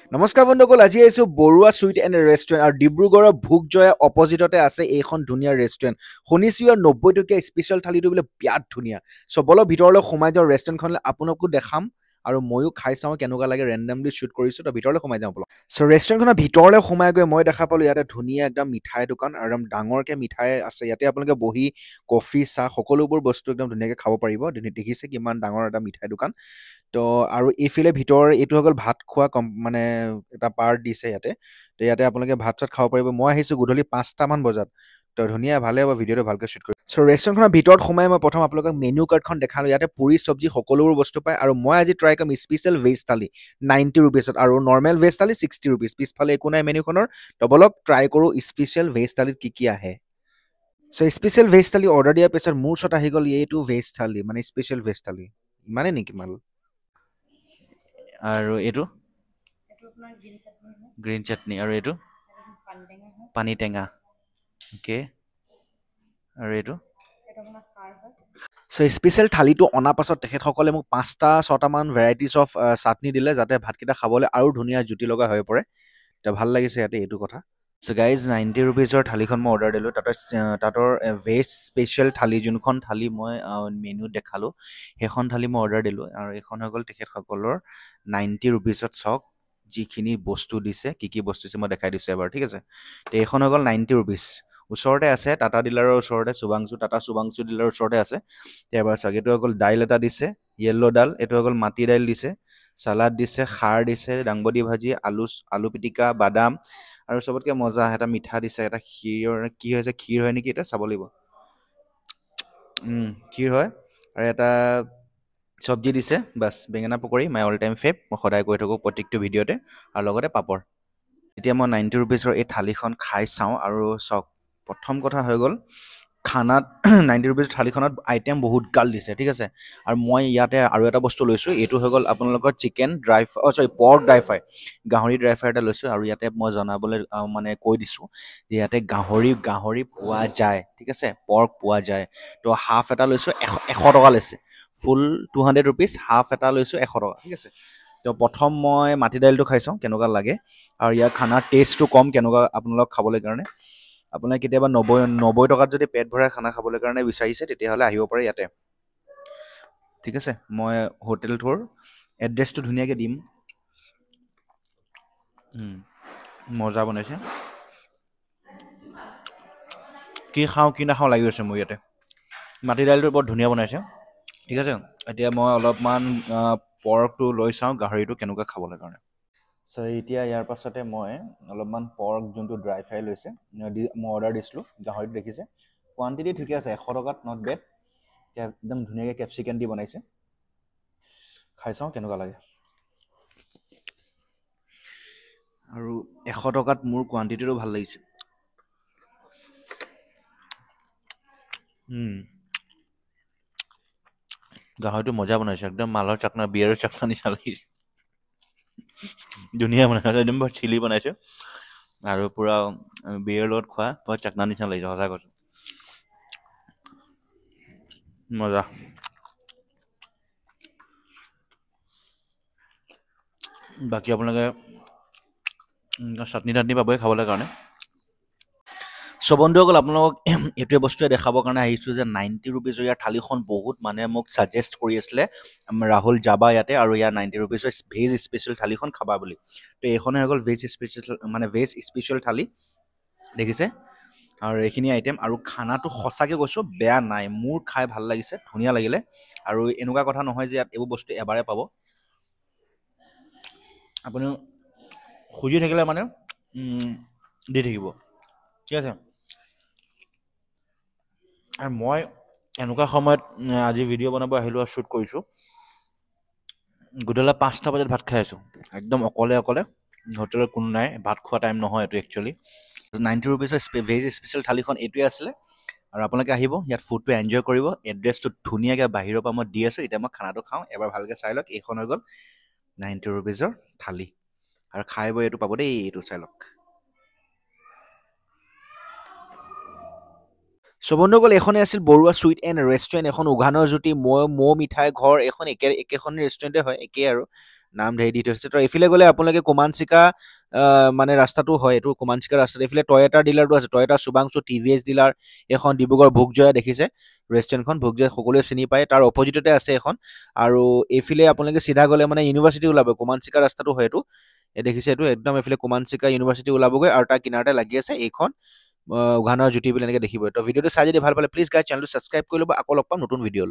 নমস্কাৰ বন্ধুসকল, আজি আহিছোঁ বৰুৱা ছুইট এণ্ড ৰেষ্টুৰেণ্ট আৰু ডিব্ৰুগড়ৰ ভোগজয়া অপজিটতে আছে এইখন ধুনীয়া ৰেষ্টুৰেণ্ট। শুনিছোঁ ইয়াৰ 90 টকীয়া স্পেচিয়েল থালিটো বোলে বিৰাট ধুনীয়া। চ' বলক ভিতৰলৈ সোমাই যাওঁ, ৰেষ্টুৰেণ্টখনলৈ আপোনাকো দেখাম আৰু ময়ো খাই চাওঁ কেনেকুৱা লাগে। ৰেণ্ডমলি শ্বুট কৰিছোঁ, তো ভিতৰলৈ সোমাই যাওঁ বলক। চ' ৰেষ্টুৰেণ্টখনৰ ভিতৰলৈ সোমাই গৈ মই দেখা পালোঁ ইয়াতে ধুনীয়া একদম মিঠাই দোকান আৰু একদম ডাঙৰকৈ মিঠাই আছে। ইয়াতে আপোনালোকে বহি কফি চাহ সকলোবোৰ বস্তু একদম ধুনীয়াকৈ খাব পাৰিব। দেখিছে কিমান ডাঙৰ এটা মিঠাই দোকান। তো আৰু এইফালে ভিতৰ এইটো হৈ গ'ল ভাত খোৱা মানে এটা পাৰ্ট দিছে ইয়াতে। তো ইয়াতে আপোনালোকে ভাত চাত খাব পাৰিব। মই আহিছোঁ গধূলি 5টামান বজাত। তো ধুনীয়া ভালে হ'ব, ভিডিঅ'টো ভালকৈ শ্বুট কৰি। চ' ৰেষ্টুৰেণ্টখনৰ ভিতৰত সোমাই মই প্ৰথম আপোনালোকক মেনু কাৰ্ডখন দেখালোঁ। ইয়াতে পুৰি চব্জি সকলোবোৰ বস্তু পায় আৰু মই আজি ট্ৰাই কৰিম স্পেচিয়েল ভেজ থালি 90 ৰুপিছত আৰু নৰ্মেল ভেজ থালি 60 ৰুপিজ। পিছফালে একো নাই মেনুখনৰ। তো বলক ট্ৰাই কৰোঁ স্পেচিয়েল ভেজ থালিত কি আহে। চ' স্পেচিয়েল ভেজ থালি অৰ্ডাৰ দিয়াৰ পিছত মোৰ ওচৰত আহি গ'ল এইটো ভেজ থালি, মানে স্পেচিয়েল ভেজ থালি। ইমানেই নেকি মাল? আৰু এইটো গ্ৰীণ চাটনি আৰু এইটো পানী টেঙা। অ'কে, আৰু এইটো চ' স্পেচিয়েল থালিটো অনাৰ পাছত তেখেতসকলে মোক 5-6টামান ভেৰাইটিজ অফ চাটনি দিলে, যাতে ভাতকেইটা খাবলৈ আৰু ধুনীয়া জুতি লগা হৈ পৰে। এতিয়া ভাল লাগিছে ইয়াতে এইটো কথা। চ' গাইজ 90 ৰুপিজৰ থালিখন মই অৰ্ডাৰ দিলোঁ। তাতৰ ভেজ স্পেচিয়েল থালি, যোনখন থালি মই মেনুত দেখালোঁ সেইখন থালি মই অৰ্ডাৰ দিলোঁ। আৰু এইখন হৈ গ'ল তেখেতসকলৰ 90 ৰুপিজত। চাওক যিখিনি বস্তু দিছে, কি বস্তু দিছে মই দেখাই দিছোঁ এবাৰ, ঠিক আছে। তো এইখন হৈ গ'ল 90 ৰুপিজ। ওচৰতে আছে টাটা ডিলাৰৰ ওচৰতে, টাটা চুবাংচু ডিলাৰৰ ওচৰতে আছে। এবাৰ চাওক, এইটো হৈ গ'ল দাইল এটা দিছে, য়েল্ল' দাল। এইটো হৈ গ'ল মাটি দাইল দিছে, চালাড দিছে, খাৰ দিছে, দাংবডি ভাজি, আলু পিটিকা, বাদাম আৰু চবতকৈ মজা এটা মিঠা দিছে। এটা ক্ষীৰৰ কি হৈছে, ক্ষীৰ হয় নেকি, এটা চাব লাগিব। ক্ষীৰ হয়। আৰু এটা চব্জি দিছে, বাছ বেঙেনা পকৰি, মাই অল টাইম ফেভ। মই সদায় কৈ থাকোঁ প্ৰত্যেকটো ভিডিঅ'তে, আৰু লগতে পাপৰ। এতিয়া মই 90 ৰুপিজৰ এই থালিখন খাই চাওঁ আৰু চাওক, প্ৰথম কথা হৈ গ'ল খানাত 90 ৰুপিজৰ থালিখনত আইটেম বহুত গাল দিছে, ঠিক আছে। আৰু মই ইয়াতে আৰু এটা বস্তু লৈছোঁ, এইটো হৈ গ'ল আপোনালোকৰ চিকেন পৰ্ক ড্ৰাই ফ্ৰাই, গাহৰি ড্ৰাই ফ্ৰাই এটা লৈছোঁ। আৰু ইয়াতে মই জনাবলৈ মানে কৈ দিছোঁ যে ইয়াতে গাহৰি পোৱা যায়, ঠিক আছে, পৰ্ক পোৱা যায়। তো হাফ এটা লৈছোঁ 100 টকা লৈছে, ফুল 200 ৰুপিজ, হাফ এটা লৈছোঁ 100 টকা, ঠিক আছে। তো প্ৰথম মই মাটি দাইলটো খাই চাওঁ কেনেকুৱা লাগে, আৰু ইয়াৰ খানাৰ টেষ্টটো কম কেনেকুৱা আপোনালোক খাবলৈ কাৰণে। আপোনাক কেতিয়াবা 90 টকাত যদি পেট ভৰাই খানা খাবলৈ কাৰণে বিচাৰিছে, তেতিয়াহ'লে আহিব পাৰে ইয়াতে, ঠিক আছে। মই হোটেলটোৰ এড্ৰেছটো ধুনীয়াকৈ দিম। মজা বনাইছে, কি খাওঁ কি নাখাওঁ লাগি গৈছে মোৰ ইয়াতে। মাটি দাইলটো বৰ ধুনীয়া বনাইছে, ঠিক আছে। এতিয়া মই অলপমান পৰ্কটো লৈ চাওঁ, গাহৰিটো কেনেকুৱা খাবলৈ কাৰণে। চ' এতিয়া ইয়াৰ পাছতে মই অলপমান পৰ্ক যোনটো ড্ৰাই ফ্ৰাই লৈছে মই অৰ্ডাৰ দিছিলোঁ, গাহৰিটো দেখিছে কোৱান্টিটি ঠিকে আছে, 100 টকাত নট বেড। একদম ধুনীয়াকৈ কেপচিকেন দি বনাইছে, খাই চাওঁ কেনেকুৱা লাগে। আৰু 100 টকাত মোৰ কোৱান্টিটিটো ভাল লাগিছে। গাহৰিটো মজা বনাইছে, একদম মালৰ চাকনা, বিয়েৰৰ চাকনা নিচিনা লাগিছে। ধুনীয়া বনাইছে, একদম বৰ চিলি বনাইছে, আৰু পূৰা বিয়েৰ লগত খোৱা বৰ চাকনা নিচিনা লাগিছে, সঁচা কৈছোঁ, মজা। বাকী আপোনালোকে চাটনি টাটনি পাবই খাবলৈ কাৰণে। চ' বন্ধুসকল, আপোনালোকক এইটোৱে বস্তুৱে দেখাবৰ কাৰণে আহিছোঁ যে 90 ৰুপিজৰ ইয়াৰ থালিখন বহুত মানুহে মোক ছাজেষ্ট কৰি আছিলে, ৰাহুল যাবা ইয়াতে আৰু ইয়াৰ 90 ৰুপিজৰ ভেজ স্পেচিয়েল থালিখন খাবা বুলি। তো এইখনে হৈ গ'ল ভেজ স্পেচিয়েল থালি, দেখিছে। আৰু এইখিনি আইটেম, আৰু খানাটো সঁচাকৈ কৈছোঁ বেয়া নাই, মোৰ খাই ভাল লাগিছে, ধুনীয়া লাগিলে। আৰু এনেকুৱা কথা নহয় যে ইয়াত এইবোৰ বস্তু এবাৰে পাব, আপুনি খুজি থাকিলে মানে দি থাকিব, ঠিক আছে। আৰু মই এনেকুৱা সময়ত আজি ভিডিঅ' বনাব আহিলোঁ আৰু শ্বুট কৰিছোঁ, গধূলি 5টা বজাত ভাত খাই আছোঁ, একদম অকলে হোটেলত কোনো নাই, ভাত খোৱা টাইম নহয় এইটো একচুৱেলি। 90 ৰুপিজৰ ভেজ স্পেচিয়েল থালিখন এইটোৱে আছিলে। আৰু আপোনালোকে আহিব, ইয়াত ফুডটো এনজয় কৰিব। এড্ৰেছটো ধুনীয়াকৈ বাহিৰৰ পৰা মই দি আছোঁ, এতিয়া মই খানাটো খাওঁ, এবাৰ ভালকৈ চাই লওক। এইখন হৈ গ'ল 90 ৰুপিজৰ থালি, আৰু খাই বৈ এইটো পাব দেই, এইটো চাই লওক। চ' বন্ধুসকল, এইখনেই আছিল বৰুৱা ছুইট এণ্ড ৰেষ্টুৰেণ্ট, এখন উঘানৰ জ্যোতি মৌ মিঠাই ঘৰ, এখন একেখন ৰেষ্টুৰেণ্টে হয়, একেই আৰু নাম ধেৰ দি থৈছে। তো এইফালে গ'লে আপোনালোকে কুমানচিকা মানে ৰাস্তাটো হয়, এইটো কুমানচিকা ৰাস্তাত। এইফালে টয়টা ডিলাৰটো আছে, টয়টা সুবাংশু TVS ডিলাৰ, এখন ডিব্ৰুগড় ভোগজয়া দেখিছে ৰেষ্টুৰেণ্টখন, ভোগজয়া সকলোৱে চিনি পায়, তাৰ অপজিটতে আছে এখন। আৰু এইফালে আপোনালোকে চিধা গ'লে মানে ইউনিভাৰ্চিটি ওলাব, কুমানচিকা ৰাস্তাটো হয় এইটো, এই দেখিছে এইটো একদম এইফালে কুমানচিকা ইউনিভাৰ্চিটি ওলাবগৈ, আৰু তাৰ কিনাৰতে লাগি আছে এইখন উঘানৰ জ্যোতি বুলি এনেকৈ দেখিব। তো ভিডিঅ'টো চাই যদি ভাল পালে প্লিজ গাইজ চেনেলটো ছাবস্ক্ৰাইব কৰি ল'ব। আকৌ লগ পাম নতুন ভিডিঅ'লৈ।